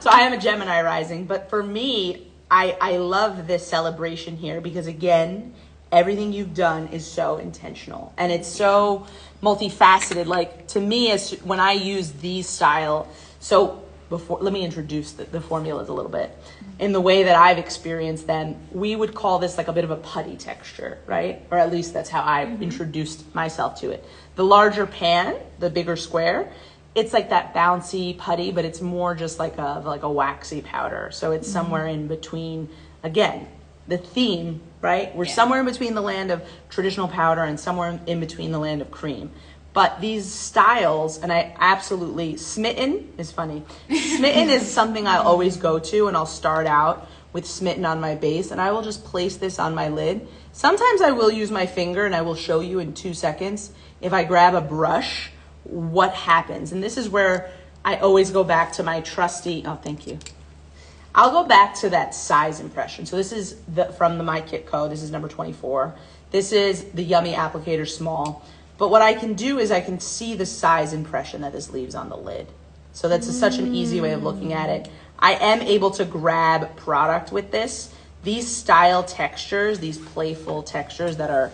So I am a Gemini rising. But for me, I love this celebration here because, again, everything you've done is so intentional. And it's so multifaceted. Like, to me, when I use these style, so let me introduce the formulas a little bit. In the way that I've experienced them, we would call this like a bit of a putty texture, right? Or at least that's how I introduced myself to it. The larger pan, the bigger square, it's like that bouncy putty, but it's more just like a waxy powder. So it's somewhere in between, again, the theme, right? We're somewhere in between the land of traditional powder and somewhere in between the land of cream. But these styles, and I absolutely, Smitten is funny. Smitten is something I always go to, and I'll start out with Smitten on my base, and I will just place this on my lid. Sometimes I will use my finger, and I will show you in 2 seconds, if I grab a brush, what happens. And this is where I always go back to my trusty, oh, thank you. I'll go back to that size impression. So this is from the My Kit Co. This is number 24. This is the Yummy Applicator Small. But what I can do is I can see the size impression that this leaves on the lid. So that's such an easy way of looking at it. I am able to grab product with this. These style textures, these playful textures that are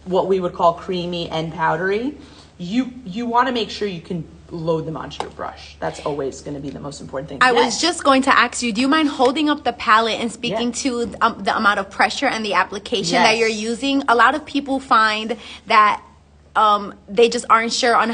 what we would call creamy and powdery, you want to make sure you can load them onto your brush. That's always going to be the most important thing. I was just going to ask you, do you mind holding up the palette and speaking to the amount of pressure and the application that you're using? A lot of people find that they just aren't sure on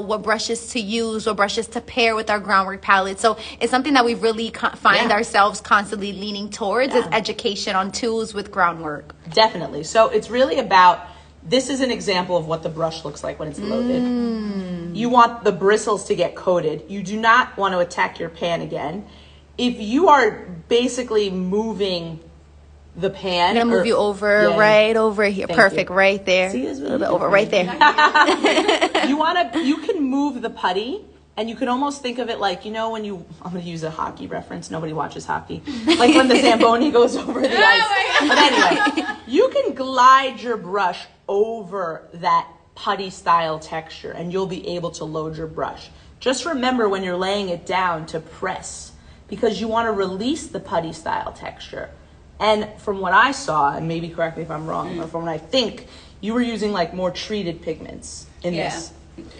what brushes to use, what brushes to pair with our Groundwork palette. So it's something that we really find ourselves constantly leaning towards is education on tools with Groundwork. Definitely. So it's really about, this is an example of what the brush looks like when it's loaded. You want the bristles to get coated. You do not want to attack your pan again. If you are basically moving the pan, I'm gonna move you over, right over here. Perfect, right there. See, it's a little bit over, right there. You can move the putty, and you can almost think of it like, I'm gonna use a hockey reference. Nobody watches hockey. Like when the Zamboni goes over the ice. But anyway, you can glide your brush over that putty style texture, and you'll be able to load your brush. Just remember when you're laying it down to press, because you want to release the putty style texture. And from what I saw, and maybe correct me if I'm wrong, or from what I think, you were using like more treated pigments in this.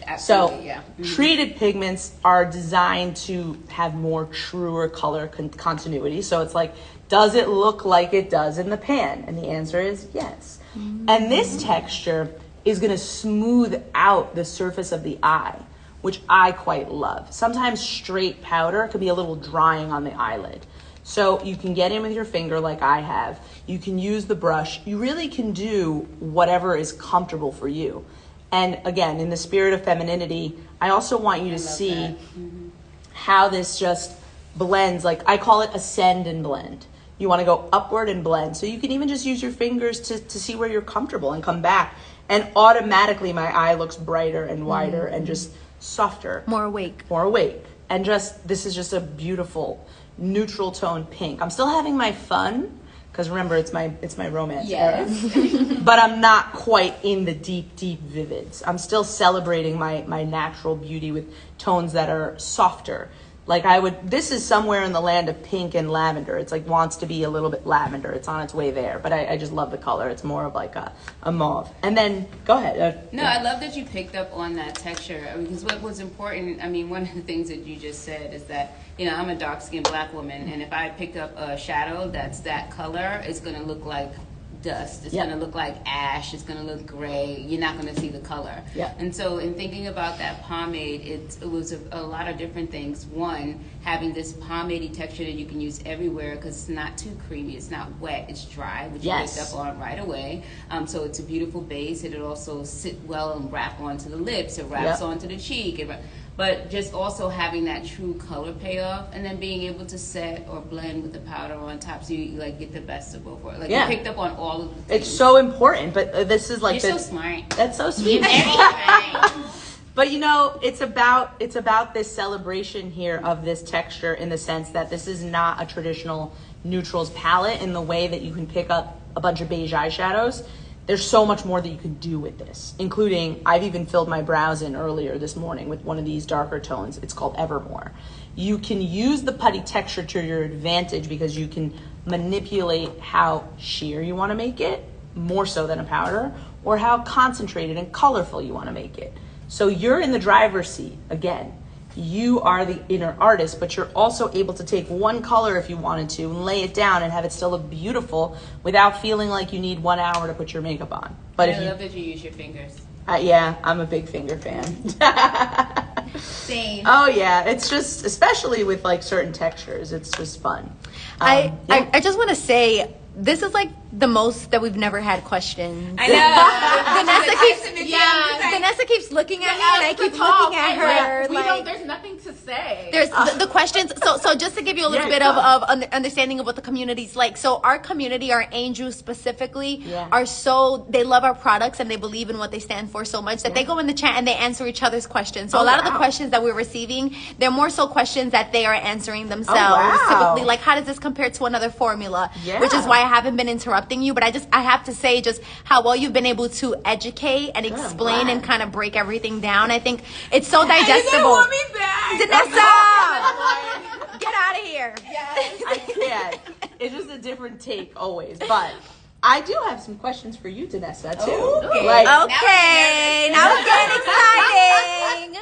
Absolutely, so treated pigments are designed to have more truer color continuity. So it's like, does it look like it does in the pan? And the answer is yes. And this texture is going to smooth out the surface of the eye, which I quite love. Sometimes straight powder could be a little drying on the eyelid. So you can get in with your finger like I have. You can use the brush. You really can do whatever is comfortable for you. And again, in the spirit of femininity, I also want you to see how this just blends. Like I call it ascend and blend. You want to go upward and blend. So you can even just use your fingers to see where you're comfortable and come back. And automatically my eye looks brighter and wider and just softer. More awake. And this is just a beautiful neutral tone pink. I'm still having my fun, because remember, it's my romance era. But I'm not quite in the deep vivids. I'm still celebrating my natural beauty with tones that are softer. Like this is somewhere in the land of pink and lavender. It's like wants to be a little bit lavender. It's on its way there, but I just love the color. It's more of like a mauve. And then, go ahead. I love that you picked up on that texture, because what was important, one of the things that you just said is that, I'm a dark-skinned black woman, and if I pick up a shadow that's that color, it's going to look like dust. It's going to look like ash. It's going to look gray. You're not going to see the color. And so in thinking about that pomade, it was a lot of different things. One, having this pomade texture that you can use everywhere, because it's not too creamy. It's not wet. It's dry, which you picked up on right away. So it's a beautiful base. It'll also sit well and wrap onto the lips. It wraps onto the cheek. But just also having that true color payoff, and then being able to set or blend with the powder on top, so you get the best of both worlds. You picked up on all of the things. It's so important, but this is like you're so smart. That's so sweet. But it's about this celebration here of this texture, in the sense that this is not a traditional neutrals palette in the way that you can pick up a bunch of beige eyeshadows. There's so much more that you can do with this, including I've even filled my brows in earlier this morning with one of these darker tones. It's called Evermore. You can use the putty texture to your advantage, because you can manipulate how sheer you want to make it, more so than a powder, or how concentrated and colorful you want to make it. So you're in the driver's seat again. You are the inner artist, but you're also able to take one color if you wanted to and lay it down and have it still look beautiful without feeling like you need 1 hour to put your makeup on. But I love that you use your fingers. I'm a big finger fan. Same. Oh yeah, it's just, especially with like certain textures, it's just fun. I just want to say, this is like the most that we've never had questions. I know. Vanessa keeps looking at me, and I keep looking at her. There's nothing to say. There's the questions. So just to give you a little bit of understanding of what the community's like. So our community, our angels specifically, they love our products, and they believe in what they stand for so much that they go in the chat and they answer each other's questions. So a lot of the questions that we're receiving, they're more so questions that they are answering themselves. Typically, like, how does this compare to another formula? Which is why I haven't been interrupted interrupting you, but I have to say just how well you've been able to educate and explain and kind of break everything down. I think it's so digestible. You want me back. Danessa, get out of here. Yes. I can't. It's just a different take always, but I do have some questions for you, Danessa, too. Okay. Like, Now it's getting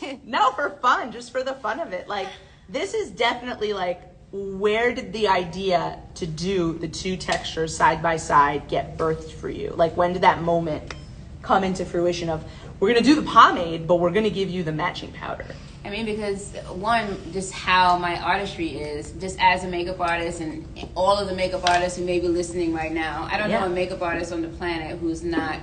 exciting. No, for fun, just for the fun of it. Like, this is definitely like, where did the idea to do the two textures side by side get birthed for you? Like, when did that moment come into fruition of, we're going to do the pomade, but we're going to give you the matching powder? I mean, because one, just how my artistry is, just as a makeup artist, and all of the makeup artists who may be listening right now, I don't know a makeup artist on the planet who's not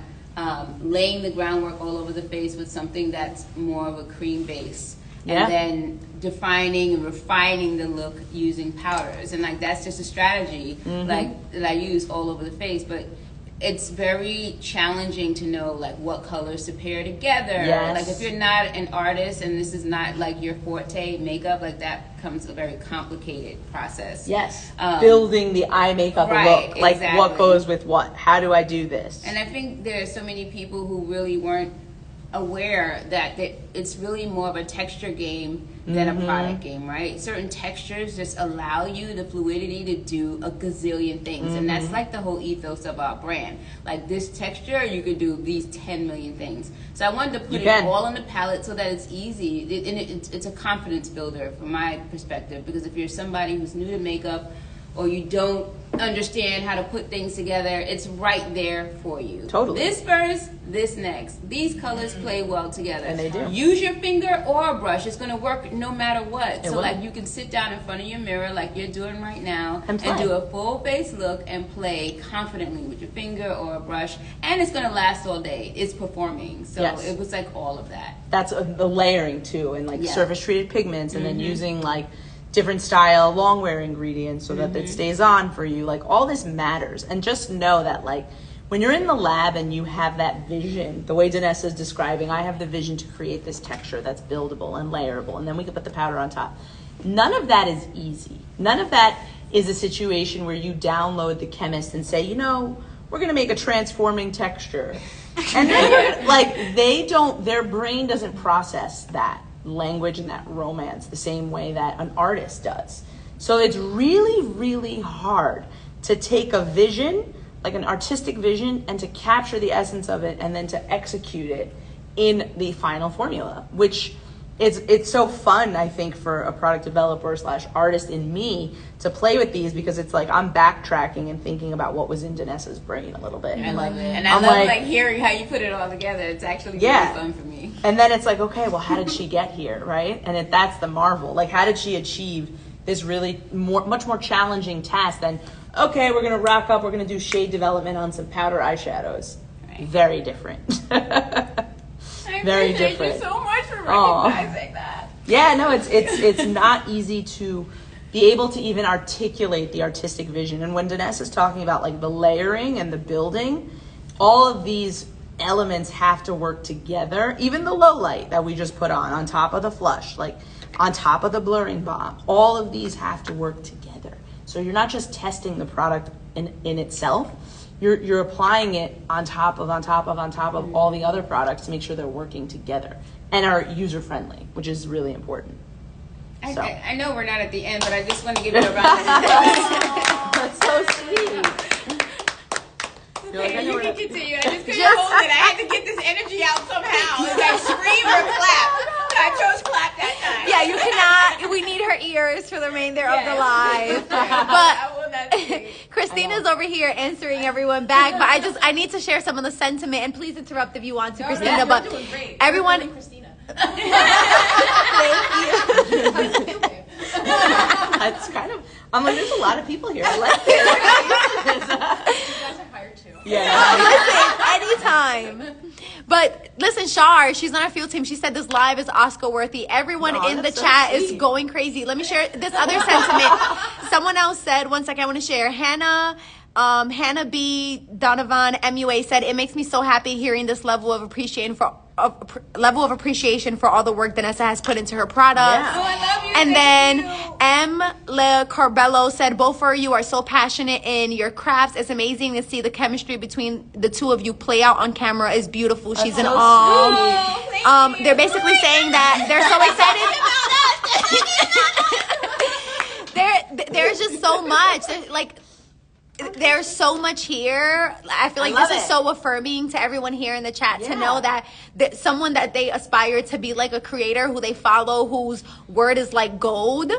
laying the groundwork all over the face with something that's more of a cream base. And then defining and refining the look using powders. And like, that's just a strategy like that I use all over the face. But it's very challenging to know like what colors to pair together. Like, if you're not an artist and this is not like your forte, makeup, like that becomes a very complicated process. Building the eye makeup look, like what goes with what, how do I do this? And I think there are so many people who really weren't aware that it's really more of a texture game than a product game, right? Certain textures just allow you the fluidity to do a gazillion things, and that's like the whole ethos of our brand. Like, this texture, you could do these 10 million things. So I wanted to put it all on the palette so that it's easy, and it's a confidence builder from my perspective, because if you're somebody who's new to makeup or you don't understand how to put things together, it's right there for you. Totally. This first, this next. These colors play well together. And they do. Use your finger or a brush. It's going to work no matter what. It so will. like, you can sit down in front of your mirror like you're doing right now and do a full face look and play confidently with your finger or a brush. And it's going to last all day. It's performing. So it was like all of that. That's the layering too, and like surface treated pigments, and then using like different style long wear ingredients so that it stays on for you. Like, all this matters. And just know that like, when you're in the lab and you have that vision, the way Danessa is describing, I have the vision to create this texture that's buildable and layerable, and then we can put the powder on top. None of that is easy. None of that is a situation where you download the chemist and say, we're going to make a transforming texture. And then like, their brain doesn't process that language and that romance the same way that an artist does. So it's really, really hard to take a vision, like an artistic vision, and to capture the essence of it and then to execute it in the final formula, which it's so fun, I think, for a product developer / artist in me to play with these, because it's like I'm backtracking and thinking about what was in Danessa's brain a little bit. I love it. And I love hearing how you put it all together. It's actually really fun for me. And then it's like, okay, well, how did she get here, right? And that's the marvel. Like, how did she achieve this really much more challenging task than, okay, we're going to rack up, we're going to do shade development on some powder eyeshadows. Right. Very different. Very different. Thank you so much for recognizing that. Yeah, no, it's not easy to be able to even articulate the artistic vision. And when Danessa is talking about like the layering and the building, all of these elements have to work together. Even the low light that we just put on top of the flush, like on top of the blurring balm, all of these have to work together. So you're not just testing the product in itself. You're applying it on top of all the other products to make sure they're working together and are user friendly, which is really important. I know we're not at the end, but I just want to give you a round of applause. That's so sweet. Okay, you can continue. I just couldn't hold it. I had to get this energy out somehow. It's like scream or clap. I chose clap that time. Yeah, you cannot. We need her ears for the remainder of the live. But Christina's over here answering everyone back. But I need to share some of the sentiment. And please interrupt if you want to, Christina. But everyone, Christina. Thank you. That's kind of. I'm like, there's a lot of people here. I like this. You guys are hired too. Yeah. Listen, anytime. But listen, Shar, she's on our field team. She said this live is Oscar worthy. Everyone in the chat is going crazy. Let me share this other sentiment. Someone else said, one second, I want to share. Hannah B. Donovan MUA said, it makes me so happy hearing this level of appreciation level of appreciation for all the work Danessa has put into her products. Yeah. Oh, I love you. And Thank then you. M. Le Carbello said, both of you are so passionate in your crafts. It's amazing to see the chemistry between the two of you play out on camera. Is beautiful. She's in so awe. sweet. Oh, thank you. They're basically saying that they're so excited. There's just so much. There's so much here. I feel like love this is it. so affirming to everyone here in the chat to Yeah. know that someone that they aspire to be like a creator who they follow, whose word is like gold,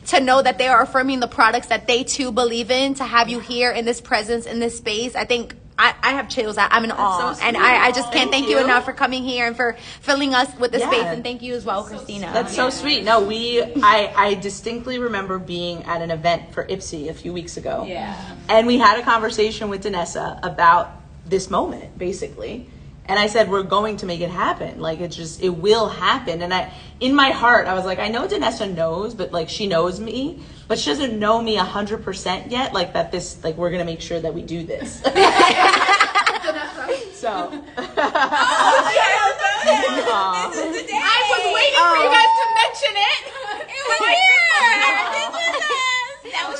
to know that they are affirming the products that they too believe in, to have you here in this presence, in this space. I think I have chills. I'm in awe. so And sweet. I just can't thank you you. enough for coming here and for filling us with the Yeah. space. And thank you as well, Christina. That's so sweet. No, I distinctly remember being at an event for Ipsy a few weeks ago. Yeah. And we had a conversation with Danessa about this moment, basically. And I said, we're going to make it happen. Like, it will happen. And in my heart, I was like, I know Danessa knows, but like, she knows me, but she doesn't know me 100% yet. Like we're going to make sure that we do this. So. I was waiting for you guys to mention it. It was here.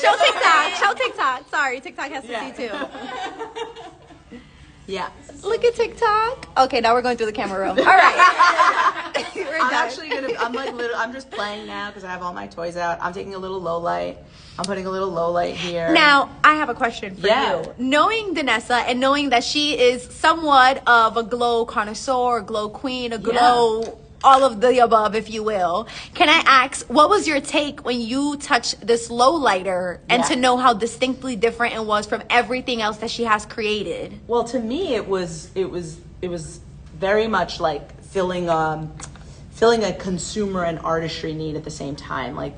Show TikTok. Sorry, TikTok has to see too. Yeah. Look at TikTok. Okay, now we're going through the camera roll. All right. We're I'm done. actually I'm just playing now because I have all my toys out. I'm taking a little low light. I'm putting a little low light here. Now, I have a question for you. Knowing Danessa and knowing that she is somewhat of a glow connoisseur, a glow queen, a glow, all of the above, if you will, can I ask, what was your take when you touched this low lighter and to know how distinctly different it was from everything else that she has created? Well, to me, it was very much like filling a consumer and artistry need at the same time, like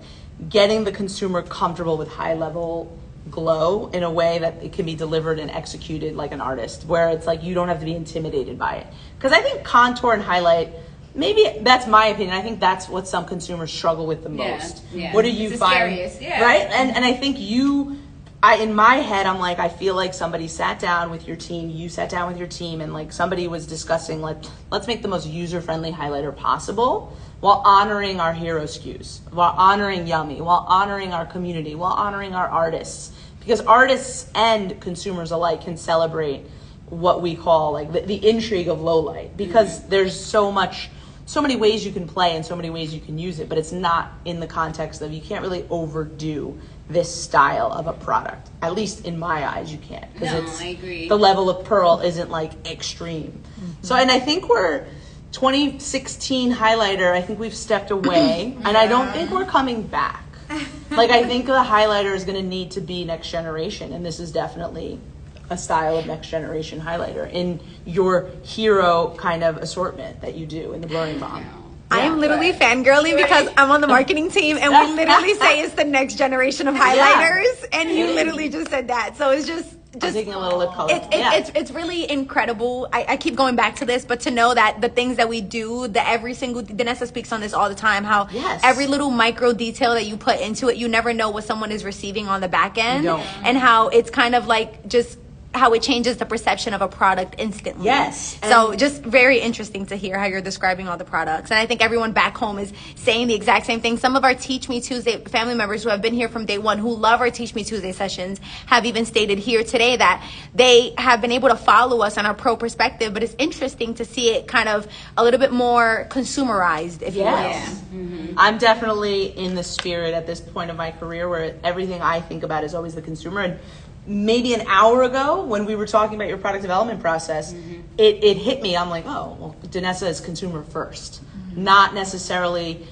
getting the consumer comfortable with high level glow in a way that it can be delivered and executed like an artist, where it's like you don't have to be intimidated by it. Because I think contour and highlight, maybe that's my opinion, I think that's what some consumers struggle with the most. Yeah. What do you It's the find? scariest, yeah. Right? And I think in my head, I'm like, I feel like somebody sat down with your team, you sat down with your team, and like somebody was discussing, like, let's make the most user-friendly highlighter possible while honoring our hero SKUs, while honoring Yummy, while honoring our community, while honoring our artists. Because artists and consumers alike can celebrate what we call like the intrigue of low light, because there's so many ways you can play and so many ways you can use it, but it's not in the context of, you can't really overdo this style of a product. At least in my eyes, you can't. Because I agree. The level of pearl isn't like extreme. So, and I think we're 2016 highlighter, I think we've stepped away and I don't think we're coming back. Like, I think the highlighter is going to need to be next generation, and this is definitely a style of next generation highlighter in your hero kind of assortment that you do in the Blurring Bomb. I am literally fangirling because I'm on the marketing team and we literally say it's the next generation of highlighters, and you literally just said that. So it's just I'm taking a little lip color. it's really incredible. I keep going back to this, but to know that the things that we do, that every single, Danessa speaks on this all the time, how every little micro detail that you put into it, you never know what someone is receiving on the back end, and how it's kind of like just how it changes the perception of a product instantly. Yes. So just very interesting to hear how you're describing all the products. And I think everyone back home is saying the exact same thing. Some of our Teach Me Tuesday family members who have been here from day one, who love our Teach Me Tuesday sessions, have even stated here today that they have been able to follow us on our pro perspective, but it's interesting to see it kind of a little bit more consumerized, if you will. I'm definitely in the spirit at this point of my career where everything I think about is always the consumer. And maybe an hour ago when we were talking about your product development process, it hit me. I'm like, oh, well, Danessa is consumer first, not necessarily,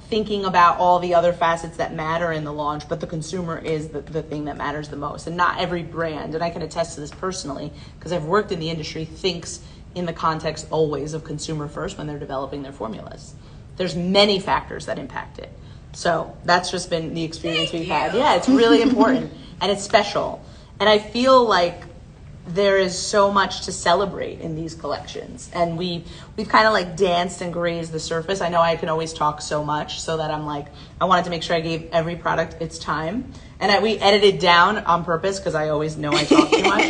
thinking about all the other facets that matter in the launch, but the consumer is the thing that matters the most. And not every brand, and I can attest to this personally because I've worked in the industry, thinks in the context always of consumer first when they're developing their formulas. There's many factors that impact it. So that's just been the experience we've had. Yeah, it's really important and it's special. And I feel like there is so much to celebrate in these collections, and we've kind of like danced and grazed the surface. I know I can always talk so much, so that I'm like, I wanted to make sure I gave every product its time, and we edited down on purpose because I always know I talk too much.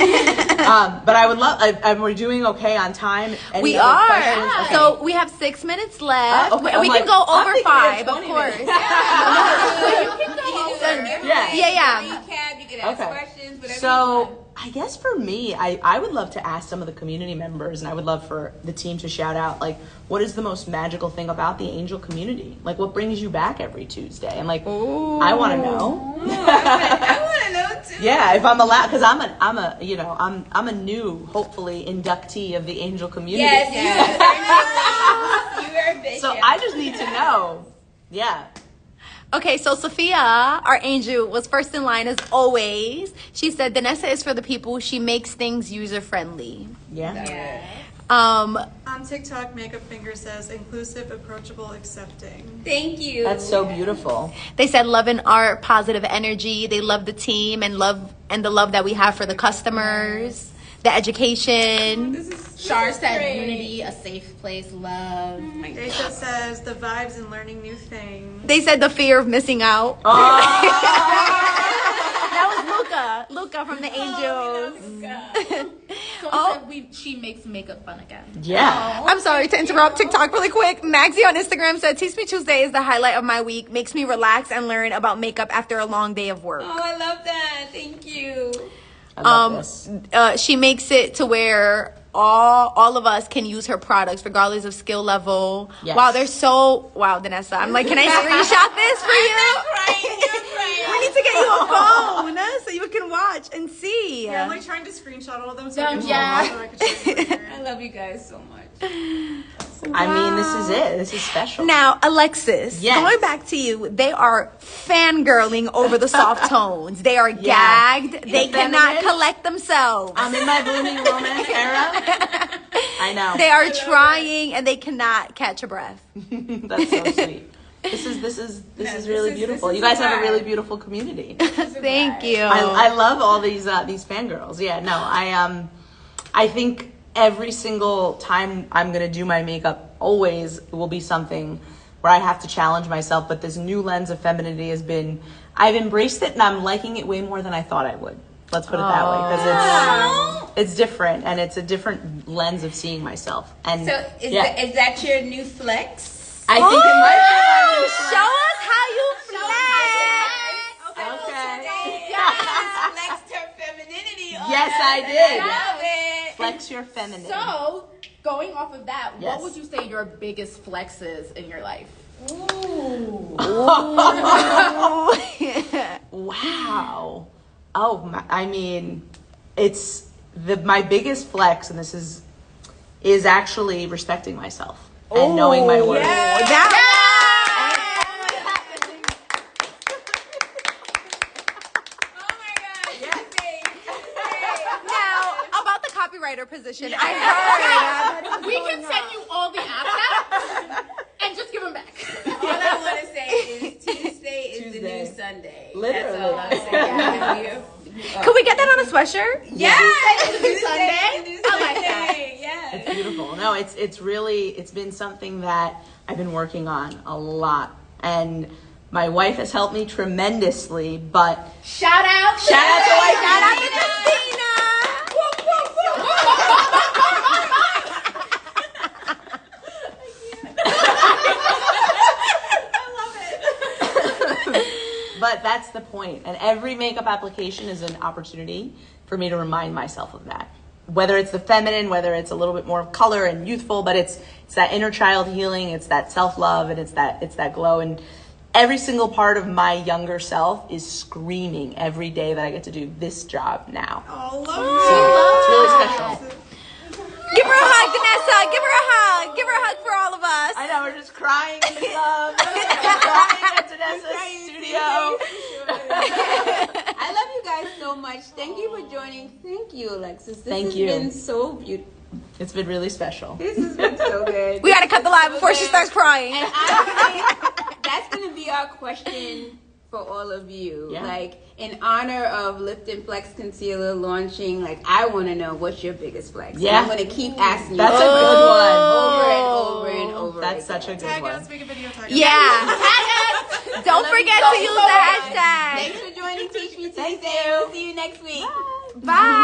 But I would love. We're doing okay on time. We are. Okay. So we have 6 minutes left. Okay. We can go over 5, of course. You can go over. Yeah. Recap. You can ask questions. Whatever. So I guess for me, I would love to ask some of the community members, and I would love for the team to shout out, like, what is the most magical thing about the angel community? Like, what brings you back every Tuesday? And like, I want to know. I want to know too. Yeah, if I'm allowed, because I'm a new, hopefully, inductee of the angel community. Yes, you are a bishop. So I just need to know. Yeah. Okay, so Sophia, our angel, was first in line as always. She said, Danessa is for the people. She makes things user-friendly. Yeah. On TikTok, Makeup Finger says, inclusive, approachable, accepting. Thank you. That's so beautiful. They said love and art, positive energy. They love the team and the love that we have for the customers, the education. Shar said unity, a safe place, love. Deja says, the vibes and learning new things. They said the fear of missing out. That was Luca from the Angels. So she makes makeup fun again. Yeah. I'm sorry to interrupt TikTok really quick. Maxie on Instagram said, Teach Me Tuesday is the highlight of my week. Makes me relax and learn about makeup after a long day of work. Oh, I love that. Thank you. I love this. She makes it to where all of us can use her products regardless of skill level. Yes. Wow, Danessa. I'm like, can I screenshot this for you? We need to get you a phone so you can watch and see. Yeah, I'm like trying to screenshot all of them so I can Yeah. so I can show you later. I love you guys so much. I mean, this is it. This is special. Now, Alexis, Yes. going back to you, they are fangirling over the soft tones. They are gagged. They cannot collect themselves. I'm in my blooming romance era. I know. They are trying and they cannot catch a breath. That's so sweet. This is really beautiful. You guys have a really beautiful community. Thank you. I love all these fangirls. Yeah, no, I think every single time I'm gonna do my makeup, always will be something where I have to challenge myself. But this new lens of femininity I've embraced it, and I'm liking it way more than I thought I would. Let's put it that way, because it's different, and it's a different lens of seeing myself. And So is that your new flex? I think it might be. Show us how you flex. Okay. Flexed her femininity. Yes, I did. Love it. Flex your feminine. So, going off of that, Yes. what would you say your biggest flex is in your life? Wow. Oh, I mean, it's my biggest flex, and this is actually respecting myself and knowing my worth. Now, about the copywriter position, I heard. We can send you all the assets and just give them back. All I want to say is Tuesday is the new Sunday. Literally. That's all I'm saying. Could we get that on a sweatshirt? Yes. Sunday. I like that. Yes. It's beautiful. No, it's been something that I've been working on a lot, and my wife has helped me tremendously. But Shout out shout out to wife. Shout out to Christina. But that's the point. And every makeup application is an opportunity for me to remind myself of that. Whether it's the feminine, whether it's a little bit more color and youthful, but it's that inner child healing, it's that self-love, and it's that glow. And every single part of my younger self is screaming every day that I get to do this job now. Oh, So it's really special. Give her a hug, Danessa. Give her a hug. Give her a hug for all of us. I know, we're just crying in the club. Crying at Danessa's studio. I love you guys so much. Thank you for joining. Thank you, Alexis. This Thank has you. been so beautiful. It's been really special. This has been so good. We gotta cut the live before she starts crying. And I think that's going to be our question for all of you. Yeah. Like, in honor of Lift and Flex Concealer launching, like, I want to know what's your biggest flex. Yeah. And I'm going to keep asking That's you a good one. over and over and over That's again. such a good Tag one. us, make a video, tag us. Yeah. Tag us. Don't forget to use the hashtag. Thanks for joining Teach Me Tuesday. We'll see you next week. Bye.